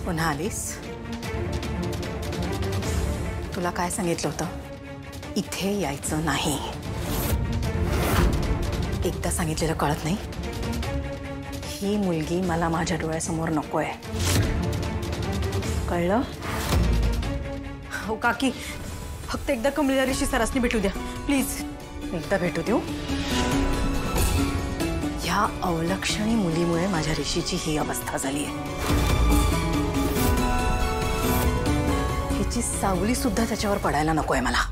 पुन्हा आलीस? तुला काय सांगितलं होतं? इथे यायचं नाही. एकदा सांगितलेलं कळत नाही? ही मुलगी मला माझ्या डोळ्यासमोर नकोय. कळलं? हो काकी, फक्त एकदा कमळीला ऋषी सरासनी भेटू द्या प्लीज. एकदा भेटू देऊ? ह्या अवलक्षणी मुलीमुळे माझ्या ऋषीची ही अवस्था झाली आहे. हिची सावली सुद्धा त्याच्यावर पडायला नकोय मला.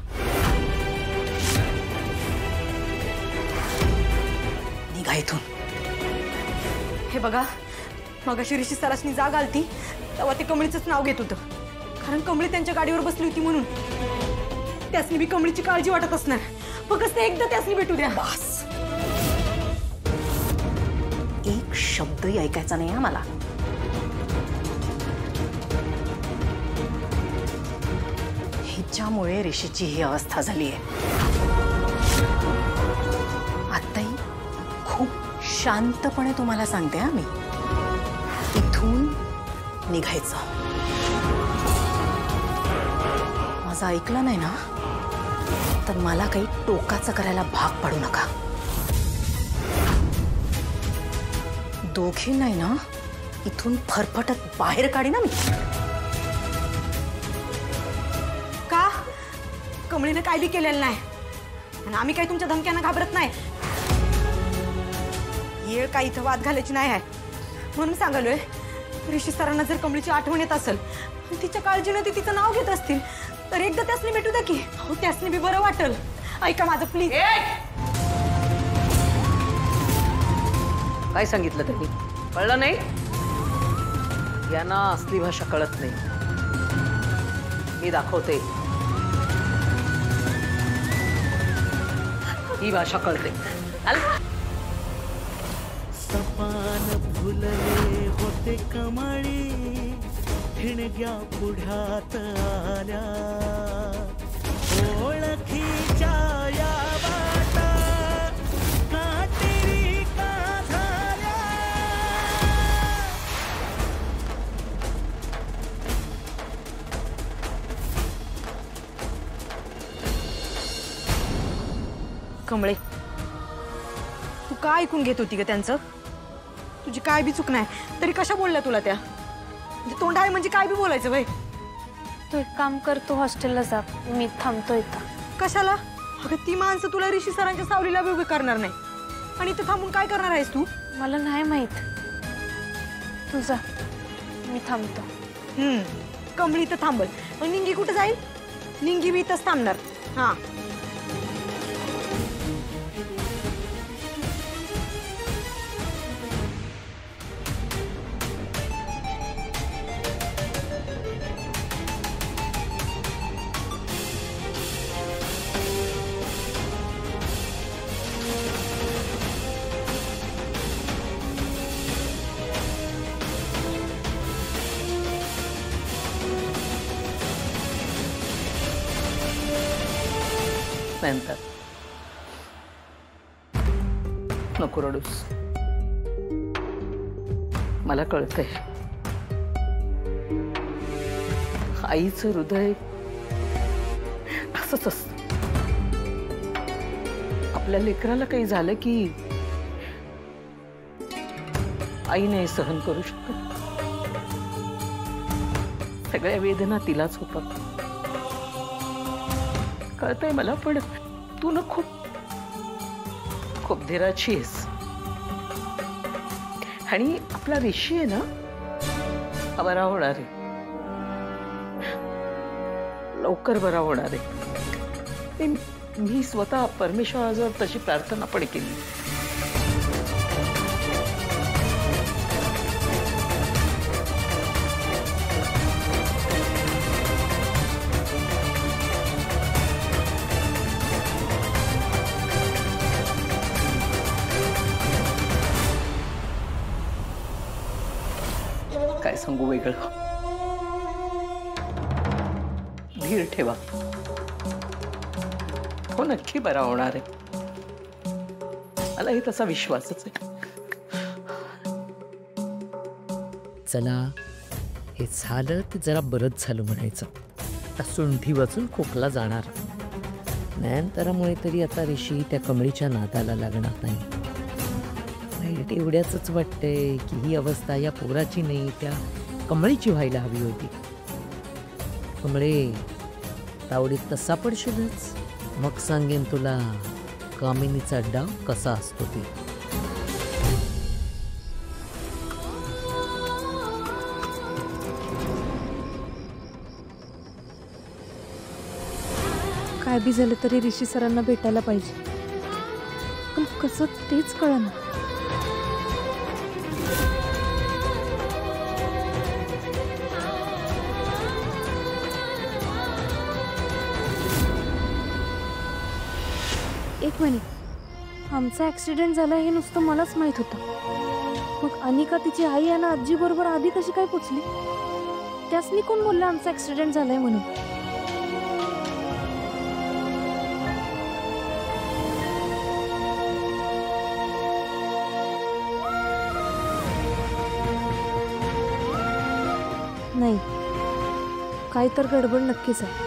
निघा इथून. हे बघा, मगाशी ऋषी सरासनी जाग आलती तेव्हा ते कमळीचंच नाव घेत होतं. कारण कमळी त्यांच्या गाडीवर बसली होती म्हणून. त्यासनी बी कमळीची काळजी वाटत असणार. फक्त एकदा त्यासनी भेटू द्या. बस. एक शब्दही ऐकायचा नाही हा मला. हिच्यामुळे ऋषीची ही अवस्था झाली आहे. आताही खूप शांतपणे तुम्हाला सांगते हा मी, इथून निघायचं. माझं ऐकलं नाही ना तर मला काही टोकाचं करायला भाग पाडू नका. दोघी नाही ना इथून फरफटत बाहेर काढी ना मी. का? कमळीने काय बी केलेलं नाही आणि आम्ही काही तुमच्या धमक्यांना घाबरत नाही. येळ काही इथं वाद घालायची नाही आहे म्हणून सांगालोय. ऋषी सरांना जर कमळीची आठवण येत असेल आणि तिच्या काळजीनं ते तिचं नाव घेत असतील तर एकदा त्यासनी भेटू द्या की. हो, त्यासनी बी बरं वाटेल. ऐका माझं प्लीज. काय सांगितलं त्यांनी? कळलं नाही? यांना असली भाषा कळत नाही. मी दाखवते. ही भाषा कळते. सपान फुलले होते कमळी, ठिणग्या पुढ्यात आल्या. ओळखीच्या या वाटा काटेरी का झाल्या. कमळे, तू काय ऐकून घेत होती ग त्यांचं? तुझी काय बी चूक नाही तरी कशा बोलल्या तुला त्या? म्हणजे तोंड आहे म्हणजे काय बी बोलायचं वय? तू एक काम कर, तू हॉस्टेलला जा, मी थांबतो इथं. कशाला? अगं ती माणसं तुला ऋषी सरांच्या सावलीला बी उभी करणार नाही आणि इथं थांबून काय करणार आहेस तू? मला नाही माहित. तू जा, मी थांबतो. कमळी इथं थांबल. मग निंगी कुठं जाईल? निंगी बी इथंच थांबणार. हा, नंतर नको रडूस. मला कळतंय आईचं हृदय असंच असतं. आपल्या लेकराला काही झालं की आई नाही सहन करू शकत. सगळ्या वेदना तिलाच होतात. कळतंय मला, पण तू ना खूप खूप धीराची आहेस. आणि आपला ऋषी आहे ना हा बरा होणार आहे, लवकर बरा होणार आहे. मी स्वतः परमेश्वराजवळ तशी प्रार्थना पण केली. काय सांगू वेगळं. धीर ठेवा. हो, नक्की बरा होणार आहे. मलाही तसा विश्वासच आहे. चला, हे झालं ते जरा बरंच झालं म्हणायचं. आता सुंठी वाचून खोकला जाणार. नयनतारामुळे तरी आता ऋषी त्या कमळीच्या नादाला लागणार नाही. वाईट एवढ्याच वाटतंय की ही अवस्था या पोराची नाही, त्या कमळीची व्हायला हवी होती. कमळे, तावडीत तसा पडशीलच, मग सांगेन तुला कामिनीचा डाव कसा असतो ते. काय बी झालं तरी ऋषी सरांना भेटायला पाहिजे, पण कसं तेच कळना. एक मिनिट, आमचा ॲक्सिडेंट झाला हे नुसतं मलाच माहीत होतं. मग अनिका तिची आई आणि आजी बरोबर आधी कशी काय पोचली? त्यासनी कोण बोललं आमचा ॲक्सिडेंट झालाय म्हणून? नाही, काही तर गडबड नक्कीच आहे.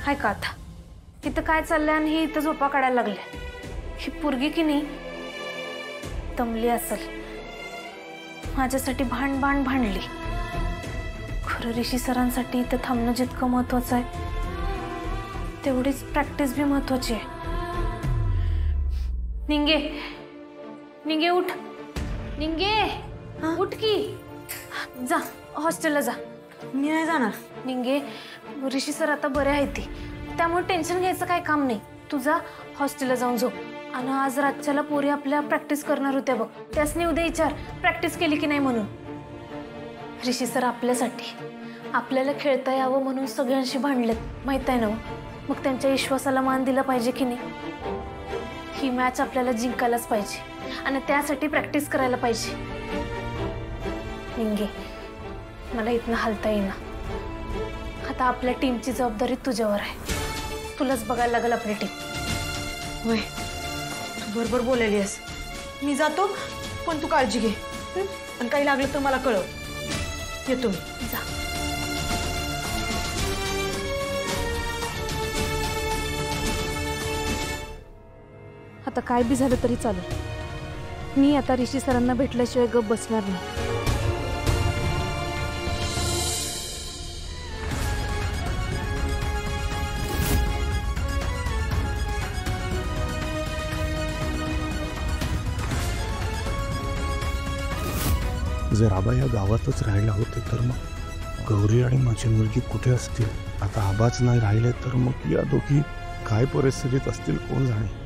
हाय का आता इथं काय चाललंय आणि हे इथं झोपा काढायला लागले? ही पोरगी की नाही दमली असेल, माझ्यासाठी भांडली. खरं ऋषी सरांसाठी इथं थांबणं जितकं महत्वाचं आहे तेवढीच प्रॅक्टिस बी महत्वाची आहे. निंगे, निंगे उठ, निंगे उठ की, जा हॉस्टेलला जा. मी नाही जाणार. निंगे, ऋषी सर आता बरे आहेत ती, त्यामुळे टेन्शन घ्यायचं काही काम नाही. तुझा हॉस्टेलला जाऊन झोप. आणि आज रातच्याला पोरी आपल्या प्रॅक्टिस करणार होत्या बघ, त्यासनी उद्या विचार प्रॅक्टिस केली की नाही म्हणून. ऋषी सर आपल्यासाठी, आपल्याला खेळता यावं म्हणून सगळ्यांशी भांडलेत माहित आहे ना. मग त्यांच्या विश्वासाला मान दिला पाहिजे की नाही? ही मॅच आपल्याला जिंकायलाच पाहिजे आणि त्यासाठी प्रॅक्टिस करायला पाहिजे. निंगे, मला इथनं हलता येईना. आता आपल्या टीमची जबाबदारी तुझ्यावर आहे. तुलाच बघायला लागेल आपली टीम. होय, तू बरोबर बोललेली आहेस. मी जातो, पण तू काळजी घे. आणि काही लागलं तर मला कळव. येतो मी. जा. आता काय बी झालं तरी चालेल, मी आता ऋषी सरांना भेटल्याशिवाय गप बसणार नाही. जर आबा या गावातच राहायला होते तर मग गौरी आणि माझी मुलगी कुठे असतील? आता आबाच नाही राहिले तर मग या दोघी काय परिस्थितीत असतील कोण जाणे.